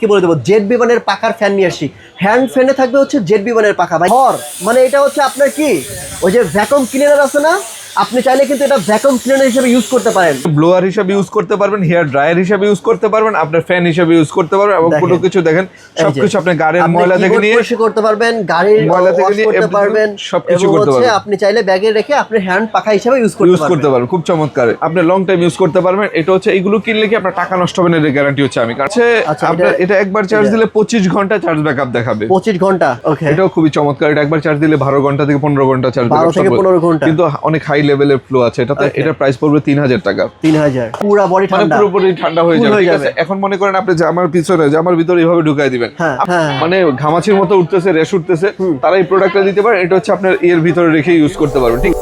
কি বলে দেবো জেড বিমানের পাখার ফ্যান নিয়ে আসি। হ্যান্ড ফ্যানে থাকবে হচ্ছে জেড বিমানের পাখা ভাই। মানে এটা হচ্ছে আপনার কি ওই যে ভ্যাকুয়াম ক্লিনার আছে না, আপনি চাইলে কিন্তু এটা ভ্যাকুয়াম ক্লিনার হিসেবে ইউজ করতে পারেন, ব্লোয়ার হিসেবে ইউজ করতে পারবেন, হেয়ার ড্রায়ার হিসেবে ইউজ করতে পারবেন, আপনার ফ্যান হিসেবে ইউজ করতে পারবেন এবং কোনো কিছু দেখেন সবকিছু আপনি গাড়ির ময়লা থেকে নিয়ে পরিষ্কার করতে পারবেন, গাড়ির ময়লা থেকে নিয়ে করতে পারবেন, সবকিছু করতে পারবেন। আপনি চাইলে ব্যাগে রেখে আপনি হ্যান্ড পাখা হিসেবে ইউজ করতে পারবেন। খুব চমৎকার, আপনি লং টাইম ইউজ করতে পারবেন। এটা হচ্ছে এইগুলো কিনলে কি আপনার টাকা নষ্ট হবে না, এর গ্যারান্টি হচ্ছে আমি কাছে। আপনার এটা একবার চার্জ দিলে 25 ঘন্টা চার্জ ব্যাকআপ দেখাবে। 25 ঘন্টা, ওকে, এটাও খুবই চমৎকার। এটা একবার চার্জ দিলে 12 ঘন্টা থেকে 15 ঘন্টা চার্জ ব্যাকআপ হবে, কিন্তু অনেক হাই লেভেলের ফ্লো আছে এটাতে। এটার প্রাইস পড়বে 3000 টাকা। 3000 পুরো বডি ঠান্ডা, পুরোপুরি ঠান্ডা হয়ে যাবে, ঠিক আছে। এখন মনে করেন আপনি জামার পিছনে জামার ভিতরে এইভাবে ঢুকাই দিবেন, মানে ঘামাচির মতো উঠতেছে, রেশ উঠতেছে, তারা এই প্রোডাক্টটা দিতে পারে। এটা হচ্ছে আপনার এর ভিতরে রেখে ইউজ করতে পারবেন, ঠিক।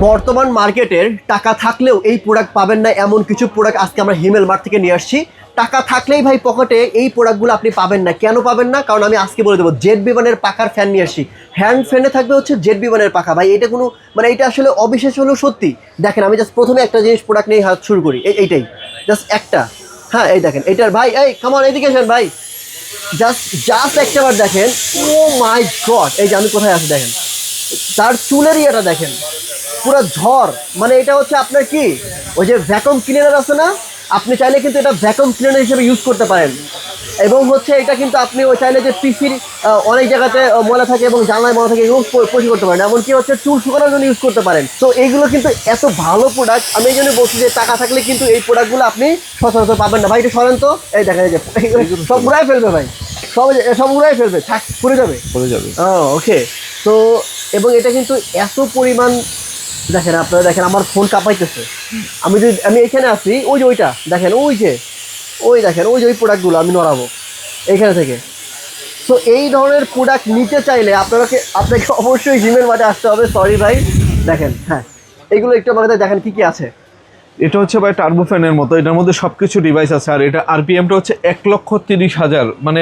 বর্তমান মার্কেটের টাকা থাকলেও এই প্রোডাক্ট পাবেন না এমন কিছু প্রোডাক্ট আজকে আমরা হিমেল মার্ট থেকে নিয়ে আসছি। টাকা থাকলেই ভাই পকেটে এই প্রোডাক্টগুলো আপনি পাবেন না। কেন পাবেন না? কারণ আমি আজকে বলে দেবো জেড বিমানের পাখার ফ্যান নিয়ে আসি। হ্যান্ড ফ্যানে থাকবে হচ্ছে জেড বিমানের পাখা ভাই। এটা কোনো মানে এটা আসলে অবিশ্বাস হলেও সত্যি। দেখেন আমি জাস্ট প্রথমে একটা জিনিস প্রোডাক্ট নিয়ে হাত শুরু করি, এইটাই জাস্ট একটা। হ্যাঁ এই দেখেন এটার ভাই, এই কামন এদিকে আসেন ভাই, জাস্ট একটা বার দেখেন। ও মাই গড, এই যে আমি কোথায় আছি দেখেন, তার চুলের ইয়েটা দেখেন পুরো ঝড়। মানে এটা হচ্ছে আপনার কি ওই যে ভ্যাকুয়াম ক্লিনার আছে না, আপনি চাইলে কিন্তু এটা ভ্যাকুয়াম ক্লিনার হিসেবে ইউজ করতে পারেন। এবং হচ্ছে এটা কিন্তু আপনি ওই চাইলে যে পিসির অনেক জায়গাতে ময়লা থাকে এবং জানলায় ময়লা থাকে এগুলো পরিষ্কার করতে পারেন, এমনকি হচ্ছে চুল শুকানোর জন্য ইউজ করতে পারেন। তো এইগুলো কিন্তু এত ভালো প্রোডাক্ট, আমি এই জন্য বলছি যে টাকা থাকলে কিন্তু এই প্রোডাক্টগুলো আপনি সচরাচর পাবেন না ভাই। এটা সরেন তো, এই দেখা যায় সব উড়াই ফেলবে ভাই, সব উড়াই ফেলবে, থাক পড়ে যাবে। ওকে, তো এবং এটা কিন্তু এত পরিমাণ দেখেন, আপনারা দেখেন আমার ফোন কাঁপাইতেছে। আমি এখানে আছি, ওই যে ওইটা দেখেন, ওই দেখেন ওই যে ওই প্রোডাক্টগুলো আমি নড়াবো এইখানে থেকে। সো এই ধরনের প্রোডাক্ট নিতে চাইলে আপনাকে অবশ্যই হিমেল মাঠে আসতে হবে। সরি ভাই, দেখেন হ্যাঁ এইগুলো একটু আমাকে দেখেন কি কি আছে। এটা হচ্ছে ভাই টার্বো ফ্যানের মতো, এটার মধ্যে সবকিছু ডিভাইস আছে। আর এটা আরপিএমটা হচ্ছে 1,30,000, মানে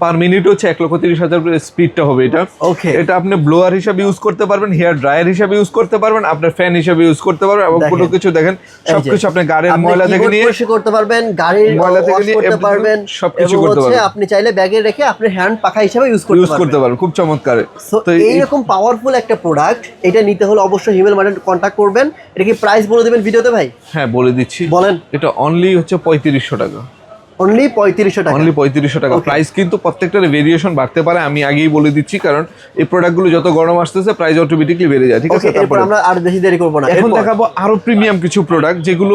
পার মিনিট হচ্ছে 1,30,000 স্পিডটা হবে এটা। ওকে, এটা আপনি ব্লোয়ার হিসেবে ইউজ করতে পারবেন, হেয়ার ড্রায়ার হিসেবে ইউজ করতে পারবেন, আপনার ফ্যান হিসেবে ইউজ করতে পারবেন এবং কোনো কিছু দেখেন সবকিছু আপনি গাড়ির ময়লা থেকে নিয়ে পরিষ্কার করতে পারবেন, গাড়ির ময়লা থেকে নিয়ে করতে পারবেন, সবকিছু করতে পারবেন। আপনি চাইলে ব্যাগে রেখে আপনি হ্যান্ড পাখা হিসেবে ইউজ করতে পারবেন। খুব চমৎকার। তো এইরকম পাওয়ারফুল একটা প্রোডাক্ট, এটা নিতে হলে অবশ্যই হিমেল মার্টে কন্ট্যাক্ট করবেন। এটা কি প্রাইস বলে দেবেন ভিডিওতে ভাই? হ্যাঁ বলে দিচ্ছি, বলেন। এটা অনলি হচ্ছে 3500 টাকা। অনলি 3500 টাকা। অনলি 3500 টাকা। প্রাইস কিন্তু প্রত্যেকটার ভেরিয়েশন বাড়তে পারে, আমি আগেই বলে দিচ্ছি, কারণ এই প্রোডাক্টগুলো যত গরম আসতেছে প্রাইস অটোমেটিকলি বেড়ে যায়, ঠিক আছে। তারপর আমরা আর বেশি দেরি করব না, এখন দেখাবো আরো প্রিমিয়াম কিছু প্রোডাক্ট যেগুলো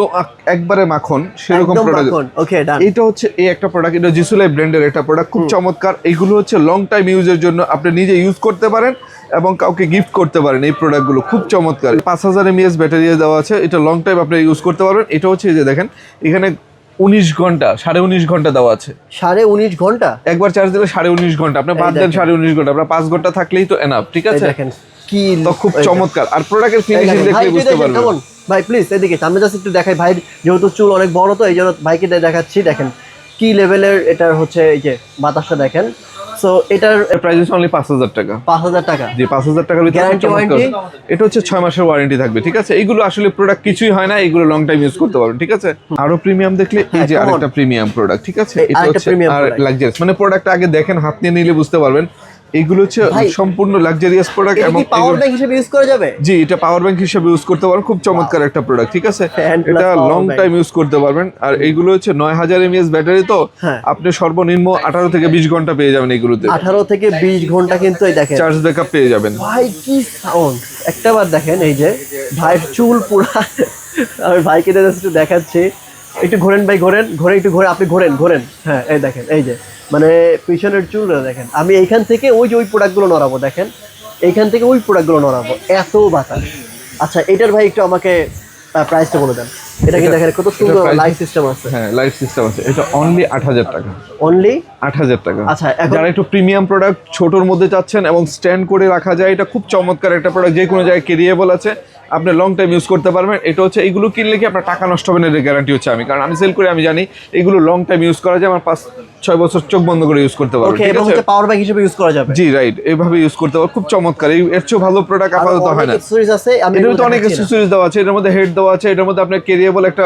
একবারে মাখন সেরকম প্রোডাক্ট। ওকে ডান। এটা হচ্ছে এই একটা প্রোডাক্ট, এটা জিসুলাই ব্র্যান্ডের একটা প্রোডাক্ট, খুব চমৎকার। এইগুলো হচ্ছে লং টাইম ইউজের জন্য, আপনি নিজে ইউজ করতে পারেন এবং কাউকে গিফট করতে পারেন। এই প্রোডাক্টগুলো খুব চমৎকার। 5000 mAh ব্যাটারি দেওয়া আছে, এটা লং টাইম আপনি ইউজ করতে পারবেন। এটা হচ্ছে যে দেখেন এখানে 19 ঘন্টা 19.5 ঘন্টা দেওয়া আছে। 19.5 ঘন্টা একবার চার্জ দিলে 19.5 ঘন্টা, আপনি বাদ দেন 19.5 ঘন্টা, আপনার 5 ঘন্টা থাকলেই তো এনাফ, ঠিক আছে। দেখেন কি তো খুব চমৎকার। আর প্রোডাক্টের ফিনিশিং দেখলে বুঝতে পারবেন। ভাই প্লিজ এদিকে সামনে জাস্ট একটু দেখাই ভাই, যেহেতু চুল অনেক বড় তো এই জন্য ভাইকে দেখাচ্ছি। দেখেন কি লেভেলের এটার হচ্ছে এই যে বাতাসটা দেখেন। সো এটার প্রাইস হচ্ছে অনলি 5000 টাকা। 5000 টাকা, জি 5000 টাকার ভিতরে গ্যারান্টি ওয়ারেন্টি। এটা হচ্ছে 6 মাসের ওয়ারেন্টি থাকবে, ঠিক আছে। এইগুলো আসলে প্রোডাক্ট কিছুই হয় না, এগুলো লং টাইম ইউজ করতে পারবেন, ঠিক আছে। আরো প্রিমিয়াম দেখলে এই যে আরেকটা প্রিমিয়াম প্রোডাক্ট, ঠিক আছে। এটা হচ্ছে আর লাক্সারিয়াস, মানে প্রোডাক্ট আগে দেখেন, হাত নিয়ে নিলে বুঝতে পারবেন। এগুলো হচ্ছে সম্পূর্ণ লাক্সারিয়াস প্রোডাক্ট এবং পাওয়ার ব্যাংক হিসেবে ইউজ করা যাবে। জি এটা পাওয়ার ব্যাংক হিসেবে ইউজ করতে পারবেন, খুব চমৎকার একটা প্রোডাক্ট, ঠিক আছে। এটা লং টাইম ইউজ করতে পারবেন। আর এইগুলো হচ্ছে 9000 mAh ব্যাটারি, তো আপনি সর্বনিম্ন 18 থেকে 20 ঘন্টা পেয়ে যাবেন এগুলোতে। 18 থেকে 20 ঘন্টা কিন্তু এই দেখেন চার্জ ব্যাকআপ পেয়ে যাবেন। ভাই কি সাউন্ড, একটাবার দেখেন এই যে ভাইয়ের চুল পুরা। আমি ভাইকে একটু দেখাচ্ছি, একটু ঘোরেন ভাই, ঘোরেন একটু ঘোরে, আপনি ঘোরেন। হ্যাঁ এই দেখেন এই যে মানে পিছনের চুল দেখেন। আমি এইখান থেকে ওই যে ওই প্রোডাক্টগুলো নড়াবো, দেখেন এইখান থেকে ওই প্রোডাক্টগুলো নড়াবো, এত বাতাস। আচ্ছা এটার ভাই একটু আমাকে প্রাইসটা বলে দেন। এটা কি দেখেন কত সুন্দর লাইট সিস্টেম আছে। হ্যাঁ লাইট সিস্টেম আছে। এটা অনলি 8000 টাকা। অনলি 8000 টাকা। আচ্ছা যারা একটু প্রিমিয়াম প্রোডাক্ট ছোটর মধ্যে চাচ্ছেন এবং স্ট্যান্ড করে রাখা যায়, এটা খুব চমৎকার একটা প্রোডাক্ট, যে কোনো জায়গায় ক্যারিয়েবল আছে, আপনি লং টাইম ইউজ করতে পারবেন। এটা হচ্ছে এইগুলো কিনলে কি আপনার টাকা নষ্ট হবে না, এর গ্যারান্টি হচ্ছে আমি, কারণ আমি সেল করে আমি জানি এগুলো লং টাইম ইউজ করা যায়, আমার 5-6 বছর চোখ বন্ধ করে ইউজ করতে পারবেন, ঠিক আছে। পাওয়ার ব্যাংক হিসেবে ইউজ করা যাবে। জি রাইট, এইভাবে ইউজ করতে পারবেন, খুব চমৎকার। এর চেয়ে ভালো প্রোডাক্ট আপাতত হয় না। অ্যাকসেসরিজ আছে, এর মধ্যে অনেক অ্যাকসেসরিজ দেওয়া আছে, এর মধ্যে হেড দেওয়া আছে, এর মধ্যে আপনার ভেরিয়েবল একটা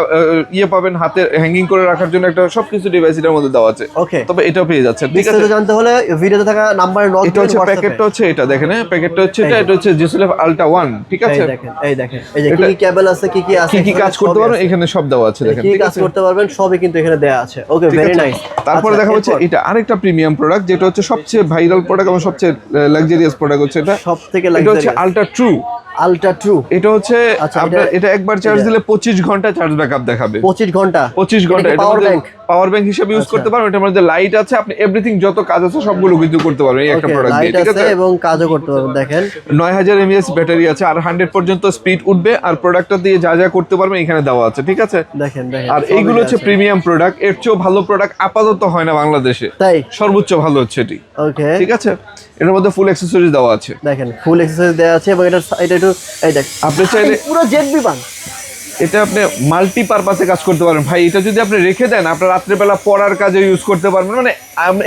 ইয়ে পাবেন, হাতে হ্যাঙ্গিং করে রাখার জন্য একটা সবকিছু ডিভাইস এটার মধ্যে দেওয়া আছে। ওকে, তবে এটাও পেয়ে যাচ্ছে। ঠিক আছে, বিস্তারিত জানতে হলে ভিডিওতে থাকা নাম্বারে নক এটা হচ্ছে প্যাকেটটা হচ্ছে এটা দেখেন, প্যাকেটটা হচ্ছে এটা হচ্ছে জিসুলেভ আলট্রা 1। ঠিক আছে, এই দেখেন এই যে কি কেবল আছে, কি আছে, কি কাজ করতে পারবেন এখানে সব দেওয়া আছে দেখেন। কি ঠিক কাজ আছে, করতে পারবেন সবই কিন্তু এখানে দেয়া আছে। ওকে, ভেরি নাইস। তারপরে দেখা হচ্ছে এটা আরেকটা প্রিমিয়াম প্রোডাক্ট, যেটা হচ্ছে সবচেয়ে ভাইরাল প্রোডাক্ট এবং সবচেয়ে লাক্সারিয়াস প্রোডাক্ট হচ্ছে এটা। সবথেকে এটা হচ্ছে luxurious ultra true. Ultra true, এটা হচ্ছে আচ্ছা, আপনার এটা একবার চার্জ দিলে 25 ঘন্টা চার্জ ব্যাকআপ দেখাবে। 25 ঘন্টা 25 ঘন্টা। এটা পাওয়ার ব্যাংক, পাওয়ার ব্যাংক হিসেবে ইউজ করতে পারবেন। এটার মধ্যে লাইট আছে, আপনি এভরিথিং যত কাজ আছে সবগুলো কিন্তু করতে পারবেন এই একটা প্রোডাক্ট দিয়ে। ঠিক আছে, এবং কাজও করতে পারবেন। দেখেন 9000 mAh ব্যাটারি আছে, আর 100 পর্যন্ত স্পিড উঠবে, আর প্রোডাক্টটা দিয়ে যা যা করতে পারবেন এখানে দেওয়া আছে। ঠিক আছে, দেখেন আর এইগুলো হচ্ছে প্রিমিয়াম প্রোডাক্ট। এর চেয়েও ভালো প্রোডাক্ট আপাতত হয় না বাংলাদেশে, তাই সর্বোচ্চ ভালো হচ্ছে এটি। ওকে, ঠিক আছে, এর মধ্যে ফুল অ্যাকসেসরিজ দেওয়া আছে। দেখেন ফুল এক্সেসরিজ দেওয়া আছে, এবং এটা একটু এই দেখ, আপনি চাইলে পুরো জেট বিমান, এটা আপনি মাল্টি পারপাসে কাজ করতে পারেন ভাই। এটা যদি আপনি রেখে দেন, আপনার রাত্রেবেলা পড়ার কাজে ইউজ করতে পারবেন, মানে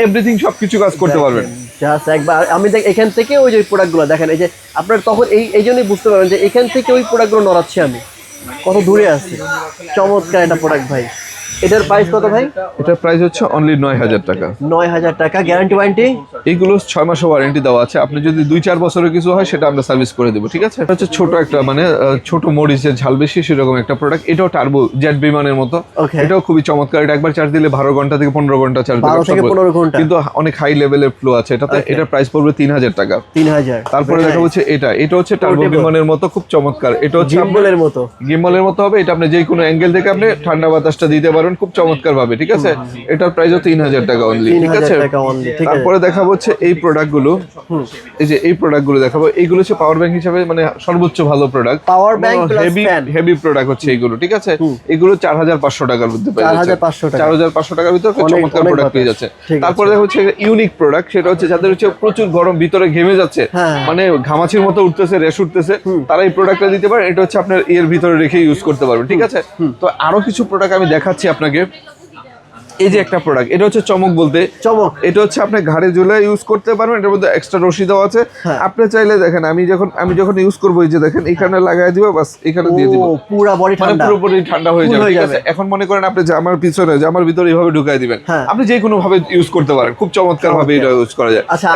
এভরিথিং সবকিছু কাজ করতে পারবেন। জাস্ট একবার আমি দেখ এখান থেকে ওই যে প্রোডাক্টগুলো দেখেন, এই যে আপনার তখন এই জন্যই বুঝতে পারবেন যে এখান থেকে ওই প্রোডাক্টগুলো নড়াচ্ছি আমি, কত দূরে আছি। চমৎকার একটা প্রোডাক্ট ভাই। এটার প্রাইস কত ভাই? এটার প্রাইস হচ্ছে অনলি 9000 টাকা। 9000 টাকা। Guarantee warranty? এইগুলো 6 মাসের ওয়ারেন্টি দেওয়া আছে। আপনি যদি 2-4 বছরের কিছু হয় সেটা আমরা সার্ভিস করে দেবো। ঠিক আছে, এটা হচ্ছে ছোট একটা মানে ছোট মরিচের ঝাল বেশি সেরকম একটা প্রোডাক্ট। এটাও টার্বো জেট বিমানের মতো। এটাও খুবই চমৎকার। এটা একবার চার্জ দিলে 12 ঘন্টা থেকে 15 ঘন্টা চার্জ দিতে 12 থেকে 15 ঘন্টা, কিন্তু অনেক হাই লেভেলের ফ্লো আছে এটাতে। এটার প্রাইস পড়বে 3000 টাকা। 3000। তারপরে দেখা হচ্ছে এটা হচ্ছে টার্বো বিমানের মতো, খুব চমৎকার। এটা হচ্ছে গিম্বলের মতো, গিম্বলের মতো হবে। এটা আপনি যে কোনো অ্যাঙ্গেল থেকে আপনি ঠান্ডা বাতাসটা দিতে পারবেন খুব চমৎকার ভাবে। ঠিক আছে, এটার প্রাইসও 3000 টাকা অনলি। ঠিক আছে, তারপরে দেখাবো হচ্ছে এই প্রোডাক্টগুলো। এই যে এই প্রোডাক্টগুলো দেখাবো, এইগুলো হচ্ছে পাওয়ার ব্যাংক হিসেবে মানে সর্বোচ্চ ভালো product. Power bank plus fan, heavy product হচ্ছে এইগুলো। ঠিক আছে, এগুলো 4500 টাকার মধ্যে পেয়ে যাচ্ছে। 4500 টাকার ভিতরে চমৎকার প্রোডাক্ট পেয়ে যাচ্ছে। তারপরে দেখা হচ্ছে ইউনিক প্রোডাক্ট, সেটা হচ্ছে যাদের হচ্ছে প্রচুর গরম, ভিতরে ঘেমে যাচ্ছে, মানে ঘামাচির মতো উঠতেছে, রেশ উঠতেছে, তারা এই প্রোডাক্টটা দিতে পারে। এটা হচ্ছে আপনার এর ভিতরে রেখে ইউজ করতে পারবেন। ঠিক আছে, তো আরো কিছু প্রোডাক্ট আমি দেখাচ্ছি আপনাকে। এই যে একটা প্রোডাক্ট, এটা হচ্ছে চমক বলতে চমক। এটা হচ্ছে আপনি ঘাড়ে ঝুলে ইউজ করতে পারবেন। এটার মধ্যে এক্সট্রা রশি দেওয়া আছে। আপনি চাইলে দেখেন, আমি যখন ইউজ করবো, এই যে দেখেন এখানে লাগাই দিব, বাস এখানে দিয়ে দিব, পুরো বডি ঠান্ডা, পুরোপুরি ঠান্ডা হয়ে যাবে। ঠিক আছে, এখন মনে করেন আপনি জামার পিছনে, জামার ভিতরে এইভাবে ঢুকাই দিবেন, আপনি যে কোনো ভাবে ইউজ করতে পারেন। খুব চমৎকার ভাবে এটা ইউজ করা যায়। আচ্ছা,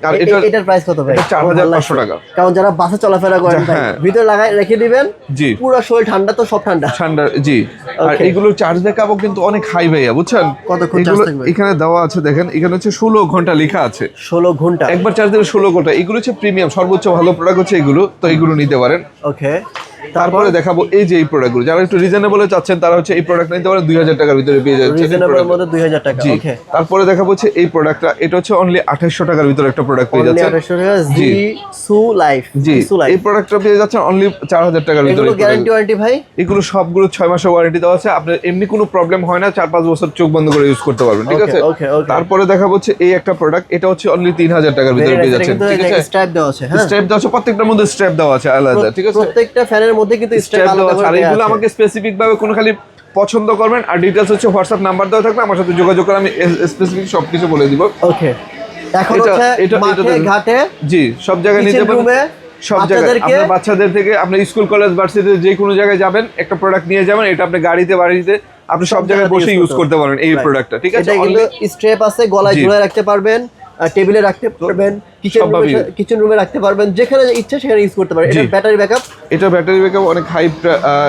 আর এটার প্রাইস কত ভাই? 4500 টাকা। কারণ যারা বাসে চলাফেরা করেন, ভিতরে লাগাই রেখে দিবেন, জি, পুরো শরীর ঠান্ডা, তো সব ঠান্ডা। জি। আর এগুলো চার্জ ব্যাকআপও কিন্তু অনেক হাই ভাইয়া, বুঝছেন? কতক্ষণ চার্জ থাকবে? এখানে দেওয়া আছে দেখেন, এখানে হচ্ছে 16 ঘন্টা লেখা আছে। 16 ঘন্টা, একবার চার্জ দিলে 16 ঘন্টা। এগুলো হচ্ছে প্রিমিয়াম, সর্বোচ্চ ভালো প্রোডাক্ট হচ্ছে এগুলো, তো এগুলো নিতে পারেন। ওকে, তারপরে দেখাবো এই যে এই প্রোডাক্টগুলো, যারা একটু রিজনেবলে চাচ্ছেন তারা হচ্ছে এই প্রোডাক্ট নিতে পারেন। 2000 টাকার ভিতরে পেয়ে যাচ্ছে রিজনেবলের মধ্যে 2000 টাকা। ওকে, তারপরে দেখাবো হচ্ছে এই প্রোডাক্টটা। এটা হচ্ছে অনলি 2800 টাকার ভিতরে একটা প্রোডাক্ট পেয়ে যাচ্ছে। 2800 টাকা। Jisu life. জি, এই প্রোডাক্টটা পেয়ে যাচ্ছেন অনলি 4000 টাকার ভিতরে। এগুলো গ্যারান্টি ওয়ারেন্টি ভাই? এগুলো সবগুলো 6 মাসের ওয়ারেন্টি দেওয়া আছে। আপনার এমনি কোনো প্রবলেম হয় না, 4-5 বছর চোখ বন্ধ করে ইউজ করতে পারবেন। ঠিক আছে, তারপরে দেখাবো হচ্ছে এই একটা প্রোডাক্ট। এটা হচ্ছে অনলি 3000 টাকার ভিতরে পেয়ে যাচ্ছেন। ঠিক আছে, স্ট্র্যাপ দেওয়া আছে। হ্যাঁ, স্ট্র্যাপ দেওয়া আছে, প্রত্যেকটার মধ্যে স্ট্র্যাপ দেওয়া আছে আলাদা। ঠিক আছে, প্রত্যেকটা ফ্যানের মধ্যে কিন্তু স্ট্র্যাপ আলাদা করে। আর এগুলো আমাকে স্পেসিফিক ভাবে কোন খালি পছন্দ করবেন, আর ডিটেইলস হচ্ছে হোয়াটসঅ্যাপ নাম্বার দেওয়া থাকলে আমার সাথে যোগাযোগ করে আমি স্পেসিফিক সবকিছু বলে দিব। ওকে, এখন হচ্ছে মাঠে ঘাটে, জি, সব জায়গায় নিতে পারবেন। সব জায়গায় আপনার বাচ্চাদের থেকে আপনি স্কুল, কলেজ, ভার্সিটি যে কোনো জায়গায় যাবেন, একটা প্রোডাক্ট নিয়ে যাবেন, এটা আপনি গাড়িতে, বাড়িতে আপনি সব জায়গায় বসে ইউজ করতে পারেন এই প্রোডাক্টটা। ঠিক আছে, এটা স্ট্র্যাপ আছে, গলায় ঝুলিয়ে রাখতে পারবেন, টেবিলে রাখতে পারবেন, কিচেন রুমে রাখতে পারবেন, যেখানে ইচ্ছা সেখানে ইউজ করতে পারবেন। এটা ব্যাটারি ব্যাকআপ, এটা ব্যাটারি ব্যাকআপ অনেক হাই।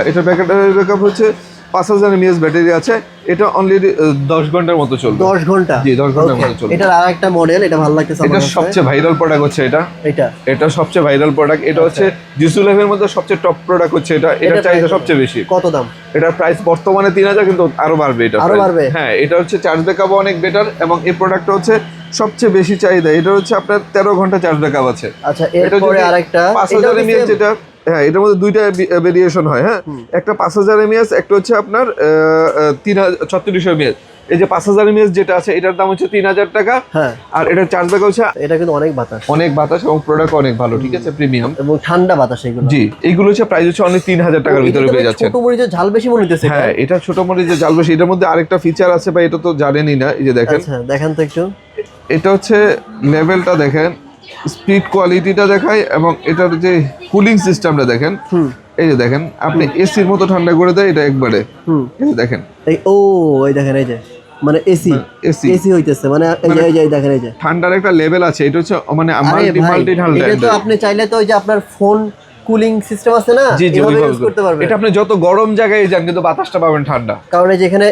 এটা ব্যাটারি ব্যাকআপ হচ্ছে 5000 mAh ব্যাটারি আছে। এটা অনলি 10 ঘন্টার মতো চলবে। 10 ঘন্টা? জি, 10 ঘন্টার মতো চলবে। এটার আরেকটা মডেল, এটা ভালো লাগতেছে আমার। এটা সবচেয়ে ভাইরাল প্রোডাক্ট হচ্ছে এটা সবচেয়ে ভাইরাল প্রোডাক্ট। এটা হচ্ছে জিসু লাইফের মধ্যে সবচেয়ে টপ প্রোডাক্ট হচ্ছে এটা। এটা চাহিদা সবচেয়ে বেশি। কত দাম? এটার প্রাইস বর্তমানে 3000, কিন্তু আরো বাড়বে। এটা আরো বাড়বে? হ্যাঁ, এটা হচ্ছে চার্জ ব্যাকআপ অনেক বেটার, এবং এই প্রোডাক্টটা হচ্ছে সবচেয়ে বেশি চাহিদা। এটা হচ্ছে আপনার 13 ঘন্টা চার্জ ব্যাকআপ আছে। আচ্ছা, এরপরে আরেকটা 5000 mAh, যেটা হ্যাঁ, এটার মধ্যে দুইটা ভেরিয়েশন হয়। হ্যাঁ, একটা 5000 mAh, একটা হচ্ছে আপনার 3600 mAh। এই যে 5000 mAh যেটা আছে, এটার দাম হচ্ছে 3000 টাকা। হ্যাঁ, আর এটার চার্জ ব্যাকআপ হচ্ছে, এটা কিন্তু অনেক বাতাস এবং প্রোডাক্ট অনেক ভালো। ঠিক আছে, প্রিমিয়াম এবং ঠান্ডা বাতাস এগুলো। জি, এইগুলো হচ্ছে প্রাইস হচ্ছে অনলি 3000 টাকার ভিতরে পেয়ে যাচ্ছে। ছোট মরিচের ঝাল বেশি মনে হইতেছে। হ্যাঁ, এটা ছোট মরিচের ঝাল বেশি। এটার মধ্যে আরেকটা ফিচার আছে ভাই, এটা তো জানেনই না। এই যে দেখেন, আচ্ছা দেখেন তো একটু, এটা হচ্ছে লেভেলটা দেখেন, স্পিড কোয়ালিটিটা দেখায়, এবং এটার যে কুলিং সিস্টেমটা দেখেন, এই যে দেখেন আপনি এসির মতো ঠান্ডা করে দেয় এটা একবারে। এই যে দেখেন এই দেখেন এই যে মানে এসি এসি এসি হইতেছে মানে এই যে দেখেন এই যে ঠান্ডার একটা লেভেল আছে, এটা হচ্ছে মানে আরে ভাই, মাল্টি ঠান্ডা। এটা তো আপনি চাইলে তো ওই যে আপনার ফোন কুলিং সিস্টেম আছে না, জি জি, এভাবে ওইভাবে ইউজ করতে পারবেন। এটা আপনি যত গরম জায়গায় যান কিন্তু বাতাসটা পাবেন ঠান্ডা, কারণ এই যে এখানে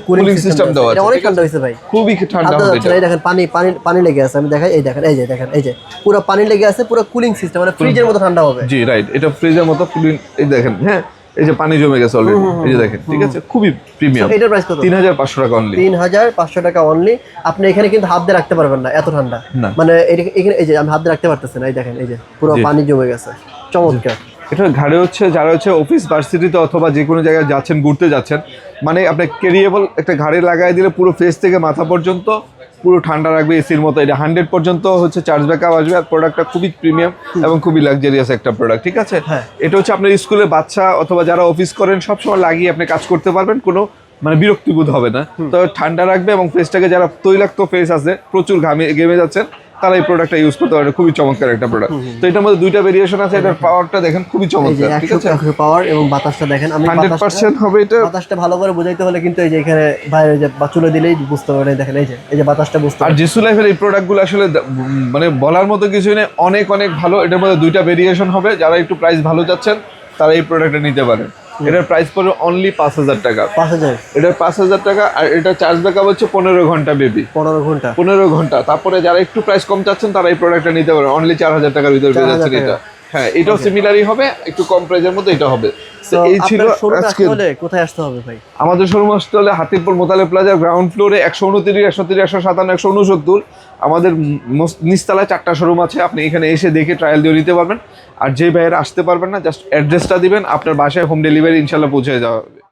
কুলিং Cooling system সিস্টেম দেওয়া দেওয়া আছে, আছে, অনেক ঠিক ঠান্ডা হয়েছে ভাই, খুবই ঠান্ডা হাতে হবে যাচ্ছে এটা। না। এই দেখেন পানি পানি পানি লেগে আছে, আমি দেখাই, এই দেখেন এই যে পুরো পানি লেগে আছে, পুরো কুলিং সিস্টেম মানে ফ্রিজের মতো ঠান্ডা হবে। জি রাইট, এটা ফ্রিজের মতো কুলিং। এই দেখেন, হ্যাঁ এই যে পানি জমে গেছে অলরেডি, এই যে দেখেন, ঠিক আছে, খুবই প্রিমিয়াম। এটার প্রাইস কত? 3500 টাকা অনলি। 3500 টাকা অনলি। আপনি এখানে কিন্তু হাত দিয়ে রাখতে পারবেন না, এত ঠান্ডা। না। মানে এখানে এই যে আমি হাত দিয়ে রাখতে পারতেছি না, এই দেখেন এই যে পুরো পানি জমে গেছে, চমৎকার। এটা ঘাড়ে হচ্ছে যারা হচ্ছে অফিস ভার্সিটিতে অথবা যে কোনো জায়গায় যাচ্ছেন, ঘুরতে যাচ্ছেন, মানে আপনি ক্যারিয়েবল একটা ঘাড়ে লাগাই দিলে পুরো ফেস থেকে মাথা পর্যন্ত পুরো ঠান্ডা রাখবে এসির মতো। এটা 100 পর্যন্ত হচ্ছে চার্জ ব্যাকআপ আসবে, আর প্রোডাক্টটা খুবই প্রিমিয়াম এবং খুবই লাক্সারিয়াস একটা প্রোডাক্ট, ঠিক আছে। হ্যাঁ। এটা হচ্ছে আপনার স্কুলে বাচ্চা অথবা যারা অফিস করেন সবসময় লাগিয়ে আপনি কাজ করতে পারবেন, কোনো মানে বিরক্তিবোধ হবে না। তো ঠান্ডা রাখবে এবং ফেসটাকে, যারা তৈলাক্ত ফেস আছে, প্রচুর ঘেমে যাচ্ছেন, তারা এই প্রোডাক্টটা ইউজ করতে পারে। খুবই চমৎকার একটা প্রোডাক্ট। তো এটার মধ্যে দুইটা ভেরিয়েশন আছে, এটার পাওয়ারটা দেখেন খুবই এই যে চমৎকার, ঠিক আছে। 100 পাওয়ার এবং বাতাসটা দেখেন, আমি 100% হবে এটা। বাতাসটা ভালো করে বোঝাইতে হলে কিন্তু এই যে এখানে বাইরে যে চুলে দিলেই বুঝতে পারবেন, দেখেন এই যে বাতাসটা বুঝতে আর পারবেন। জিসু লাইফের এই প্রোডাক্টগুলো আসলে মানে বলার মতো কিছু নেই, অনেক অনেক ভালো। এটার মধ্যে দুইটা ভেরিয়েশন হবে, যারা একটু প্রাইস ভালো যাচ্ছেন তারা এই প্রোডাক্টটা নিতে পারেন। এটার প্রাইস পড়বে অনলি 5000 টাকা। 5000? এটার 5000 টাকা। আর এটা চার্জ ব্যাকআপ হচ্ছে 15 ঘন্টা বেবি। 15 ঘন্টা? 15 ঘন্টা। তারপরে যারা একটু প্রাইস কম চাচ্ছেন তারা এই প্রোডাক্টটা নিতে পারেন, অনলি 4000 টাকার ভিতরে পেয়ে যাচ্ছেন এটা। হ্যাঁ, এটাও সিমিলারই হবে, একটু কম প্রাইসের মধ্যে এটা হবে। তো এই ছিল আজকে। কোথায় আসতে হবে ভাই? আমাদের শোরুম আসতে হলে হাতিরপুল মোতালে প্লাজার গ্রাউন্ড ফ্লোরে 129, 130, 157, 169। আমাদের নিচতলায় 4টা শোরুম আছে, আপনি এখানে এসে দেখে ট্রায়াল দিয়ে নিতে পারবেন। আর যে ভাইয়েরা আসতে পারবেন না, জাস্ট অ্যাড্রেসটা দিবেন, আপনার বাসায় হোম ডেলিভারি ইনশাল্লাহ পৌঁছে যাওয়া হবে।